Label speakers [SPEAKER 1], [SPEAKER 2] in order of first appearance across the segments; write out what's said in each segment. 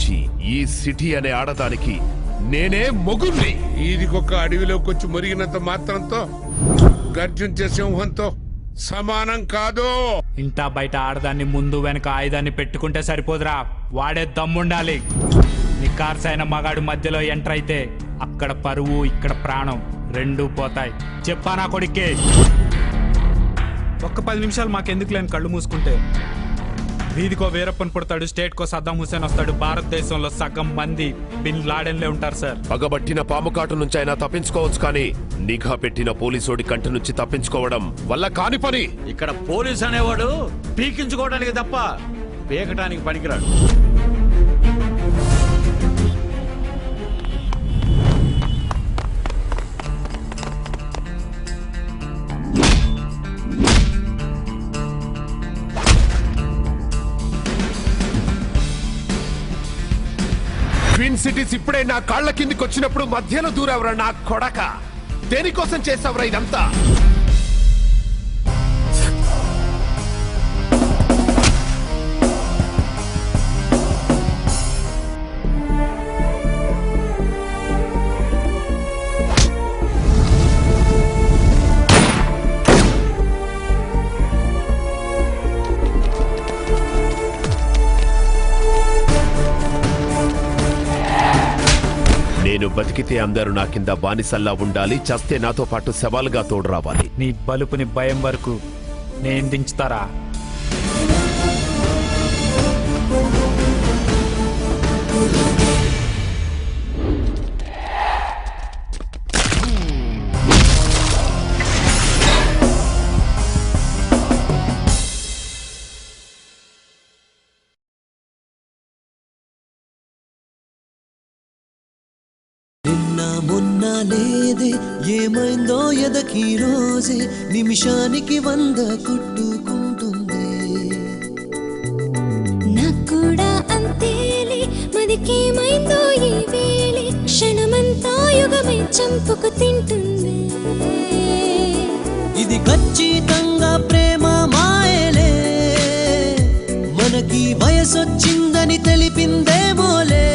[SPEAKER 1] నుంచి ఈ సిటీ అనే ఆడదానికి నేనే మొగుణ్ణి.
[SPEAKER 2] ఈదికొక అడవిలోకి వచ్చి మురిగినంత మాత్రంతో గర్జించే సింహంతో సమానం కాదు.
[SPEAKER 3] ఇంటా బయట ఆడదాన్ని ముందు వెనక ఆయుధాన్ని పెట్టుకుంటే సరిపోదురా, వాడే దమ్ముండాలి. నికార్సైన మగాడు మధ్యలో ఎంటర్ అయితే అక్కడ పరువు ఇక్కడ ప్రాణం రెండూ పోతాయి. చెప్పానా కొడుక్కి? ఒక్క 10 నిమిషాలు మాకెందుకు లేని కళ్ళు మూసుకుంటే వీధికో వీరప్పన్ పుడతాడు, స్టేట్ కో సద్దాం హుసేన్ వస్తాడు. భారతదేశంలో సగం మంది బిన్ లాడెన్లే ఉంటారు సార్.
[SPEAKER 1] పగబట్టిన పాము కాటు నుంచి అయినా తప్పించుకోవచ్చు, కానీ నిఘా పెట్టిన పోలీసోడి కంటి నుంచి తప్పించుకోవడం వల్ల కాని పని.
[SPEAKER 4] ఇక్కడ పోలీస్ అనేవాడు పీకించుకోవడానికి తప్ప పీకటానికి పనికిరాడు.
[SPEAKER 1] ట్విన్ సిటీస్ ఇప్పుడే నా కాళ్ల కిందికి వచ్చినప్పుడు మధ్యలో దూరెవరా నా కొడక? దేనికోసం చేసావురా ఇదంతా? నేను బతికితే అందరూ నా కింద బానిసల్లా ఉండాలి, చస్తే నాతో పాటు శవాలుగా తోడు రావాలి.
[SPEAKER 3] నీ బలుపుని భయం వరకు నేను దించుతారా?
[SPEAKER 5] మొన్న లేదే ఏమైందో ఎదకి రోజే నిమిషానికి 100 కొట్టుకుంటుంది.
[SPEAKER 6] నాకూడా అంతేలే మదికేమైందో ఈ వేళే క్షణమంతా యుగమే చంపుకు తింటుంది.
[SPEAKER 5] ఇది ఖచ్చితంగా ప్రేమ మాయలే, మనకి వయసొచ్చిందని తెలిపిందేమోలే.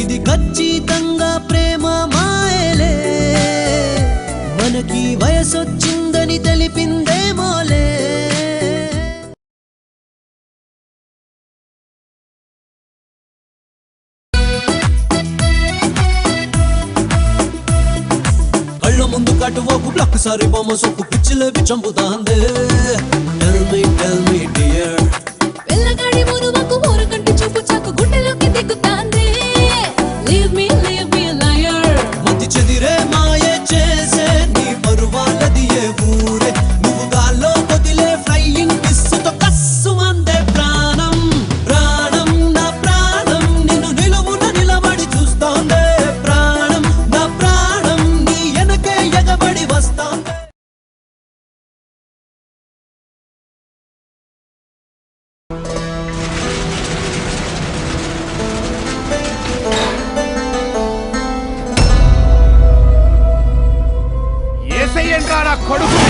[SPEAKER 5] ఇది ఖచ్చితంగా ప్రేమ మాయలే, మనకి వయసొచ్చిందని తెలిపిందేమోలే. కళ్ళ ముందు కటువకు బ్లక్ సారి బొమ్మ సొక్కు పిచ్చిలేవి చంపుతాందే. Tell me dear,
[SPEAKER 6] వెళ్ళగాడి మునువకు ఊరకంటి చూపు చాకు గుండెలోకి దిగుతాందే. Leave me liar.
[SPEAKER 5] మతి చెదిరే మాయ చేసే నీ పరువాలది ఏ ఊరే. నువ్వు గాల్లో వదిలే ఫ్లయింగ్ కిస్సుతో కస్సు మందే ప్రాణం. ప్రాణం నా ప్రాణం నిన్ను నిలువున నిలబడి చూస్తోందే. ప్రాణం నా ప్రాణం నీ వెనకే ఎగబడి వస్తోందే.
[SPEAKER 1] ఏసయ్యండ్రా నా కొడుకు.